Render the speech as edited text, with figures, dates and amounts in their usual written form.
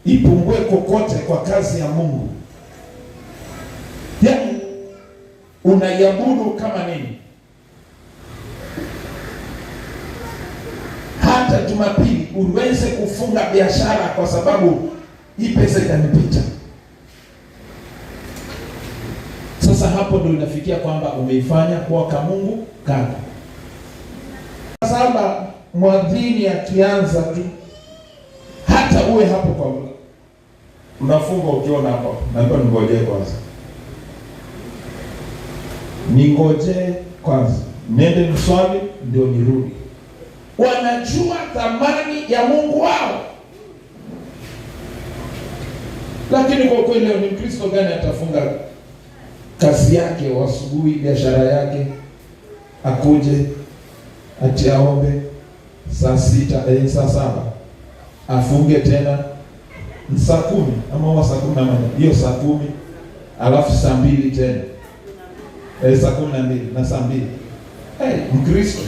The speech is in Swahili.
ipungue kokote kwa kazi ya Mungu. Yaani unaiabudu kama nini? Hata Jumapili uweze kufunga biashara kwa sababu hii pesa itanipita. Sasa hapo ndio inafikia kwamba umeifanya kuwa kama Mungu kando. Sasa mwadhini akianza tu, hata uwe hapo kwa unafunga ukiona hapo, naomba ningojee kwanza. Ningoje kwanza, nende niswali ndio nirudi. Wanajua thamani ya Mungu wao. Lakini kwa kweli leo ni Kristo gani atafunga kazi yake asubuhi, biashara yake, akuje ati aombe saa 6 saa 7 afunge tena saa 10 ama saa 11, hiyo saa 10 alafu saa 2 tena saa 12 na saa 2? Mkristo